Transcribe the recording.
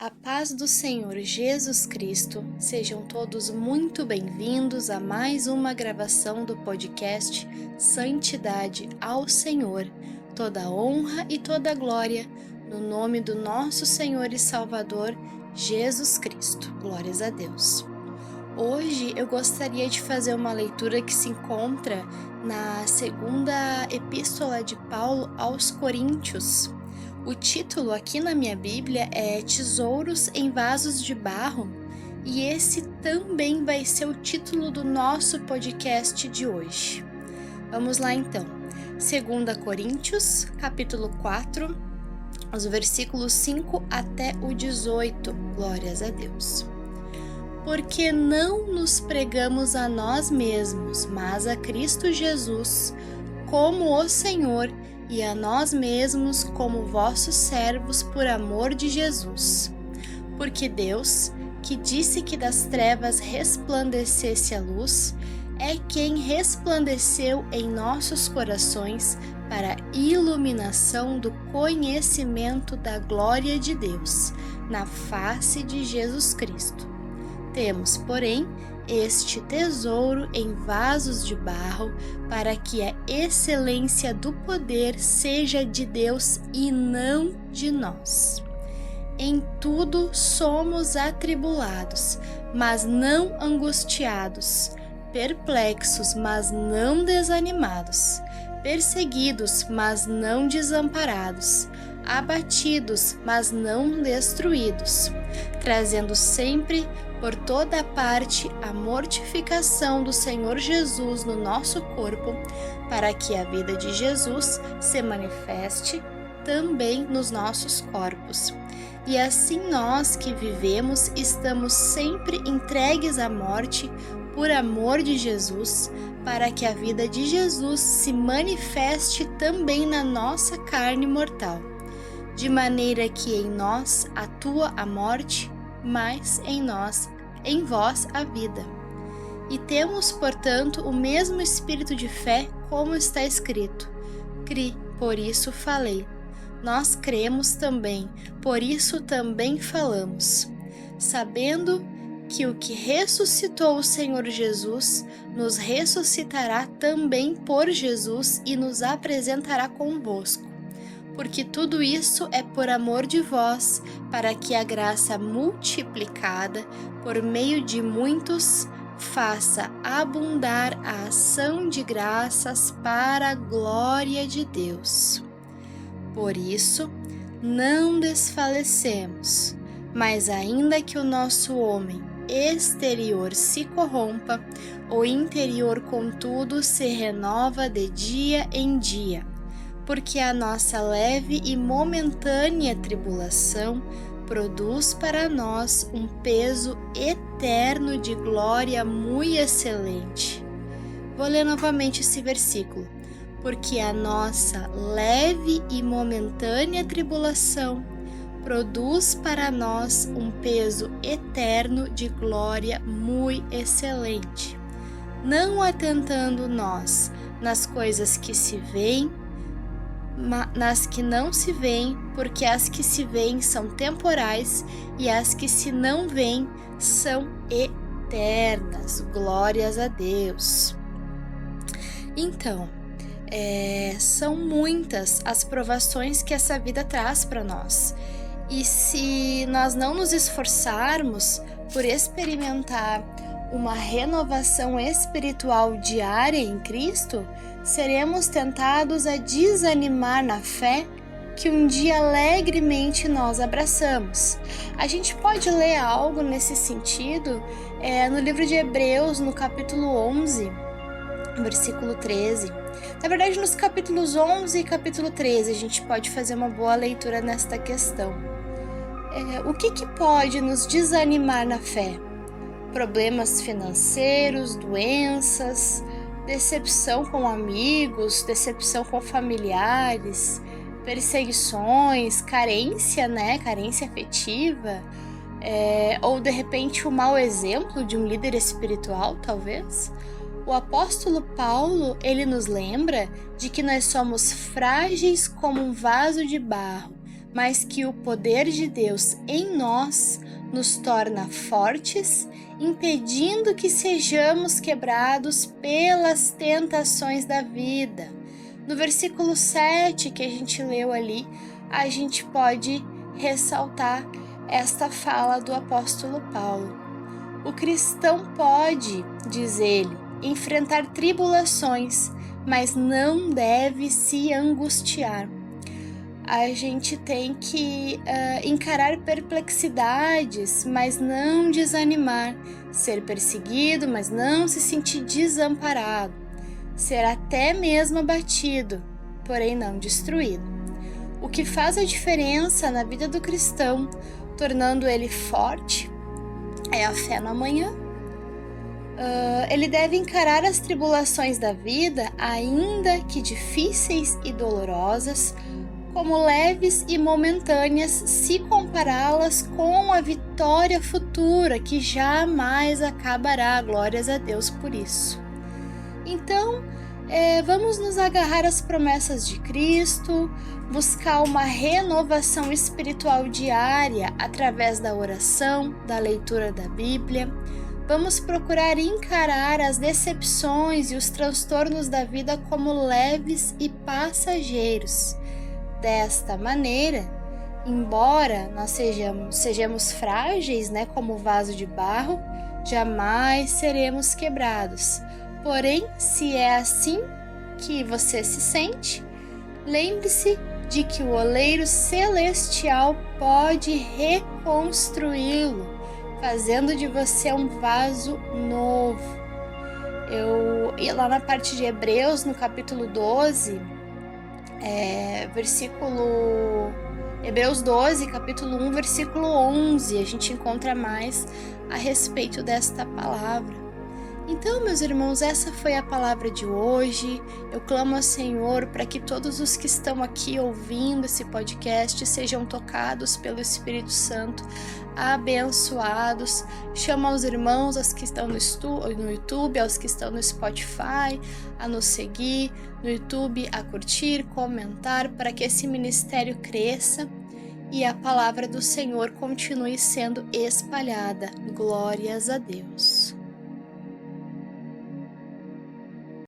A paz do Senhor Jesus Cristo, sejam todos muito bem-vindos a mais uma gravação do podcast Santidade ao Senhor, toda honra e toda glória, no nome do nosso Senhor e Salvador, Jesus Cristo. Glórias a Deus. Hoje eu gostaria de fazer uma leitura que se encontra na segunda epístola de Paulo aos Coríntios. O título aqui na minha Bíblia é Tesouros em Vasos de Barro, e esse também vai ser o título do nosso podcast de hoje. Vamos lá então. 2 Coríntios, capítulo 4, os versículos 5 até o 18. Glórias a Deus. Porque não nos pregamos a nós mesmos, mas a Cristo Jesus, como o Senhor, e a nós mesmos como vossos servos por amor de Jesus. Porque Deus, que disse que das trevas resplandecesse a luz, é quem resplandeceu em nossos corações para a iluminação do conhecimento da glória de Deus, na face de Jesus Cristo. Temos, porém, este tesouro em vasos de barro, para que a excelência do poder seja de Deus e não de nós. Em tudo somos atribulados, mas não angustiados, perplexos, mas não desanimados, perseguidos, mas não desamparados, abatidos, mas não destruídos, trazendo sempre por toda parte a mortificação do Senhor Jesus no nosso corpo, para que a vida de Jesus se manifeste também nos nossos corpos. E assim nós que vivemos estamos sempre entregues à morte por amor de Jesus, para que a vida de Jesus se manifeste também na nossa carne mortal, de maneira que em nós atua a morte, mas em vós a vida. E temos, portanto, o mesmo espírito de fé, como está escrito: Cri, por isso falei. Nós cremos também, por isso também falamos, sabendo que o que ressuscitou o Senhor Jesus nos ressuscitará também por Jesus e nos apresentará convosco. Porque tudo isso é por amor de vós, para que a graça multiplicada por meio de muitos faça abundar a ação de graças para a glória de Deus. Por isso, não desfalecemos, mas ainda que o nosso homem exterior se corrompa, o interior, contudo, se renova de dia em dia. Porque a nossa leve e momentânea tribulação produz para nós um peso eterno de glória muito excelente. Vou ler novamente esse versículo. Porque a nossa leve e momentânea tribulação produz para nós um peso eterno de glória muito excelente. Não atentando nós nas coisas que se veem, nas que não se veem, porque as que se veem são temporais e as que se não veem são eternas. Glórias a Deus. Então, são muitas as provações que essa vida traz para nós. E se nós não nos esforçarmos por experimentar uma renovação espiritual diária em Cristo, seremos tentados a desanimar na fé que um dia alegremente nós abraçamos. A gente pode ler algo nesse sentido no livro de Hebreus, no capítulo 11, versículo 13. Na verdade, nos capítulos 11 e capítulo 13, a gente pode fazer uma boa leitura nesta questão. O que pode nos desanimar na fé? Problemas financeiros, doenças, decepção com amigos, decepção com familiares, perseguições, carência, carência afetiva, ou de repente o mau exemplo de um líder espiritual, talvez. O apóstolo Paulo, ele nos lembra de que nós somos frágeis como um vaso de barro, mas que o poder de Deus em nós nos torna fortes, impedindo que sejamos quebrados pelas tentações da vida. No versículo 7 que a gente leu ali, a gente pode ressaltar esta fala do apóstolo Paulo. O cristão pode, diz ele, enfrentar tribulações, mas não deve se angustiar. A gente tem que encarar perplexidades, mas não desanimar, ser perseguido, mas não se sentir desamparado, ser até mesmo abatido, porém não destruído. O que faz a diferença na vida do cristão, tornando ele forte, é a fé no amanhã. Ele deve encarar as tribulações da vida, ainda que difíceis e dolorosas, como leves e momentâneas, se compará-las com a vitória futura que jamais acabará. Glórias a Deus por isso. Então, vamos nos agarrar às promessas de Cristo, buscar uma renovação espiritual diária através da oração, da leitura da Bíblia. Vamos procurar encarar as decepções e os transtornos da vida como leves e passageiros. Desta maneira, embora nós sejamos frágeis, como vaso de barro, jamais seremos quebrados. Porém, se é assim que você se sente, lembre-se de que o oleiro celestial pode reconstruí-lo, fazendo de você um vaso novo. E lá na parte de Hebreus, no capítulo 12, Hebreus 12, capítulo 1, versículo 11, a gente encontra mais a respeito desta palavra. Então, meus irmãos, essa foi a palavra de hoje. Eu clamo ao Senhor para que todos os que estão aqui ouvindo esse podcast sejam tocados pelo Espírito Santo, abençoados. Chama aos irmãos, aos que estão no YouTube, aos que estão no Spotify, a nos seguir no YouTube, a curtir, comentar, para que esse ministério cresça e a palavra do Senhor continue sendo espalhada. Glórias a Deus.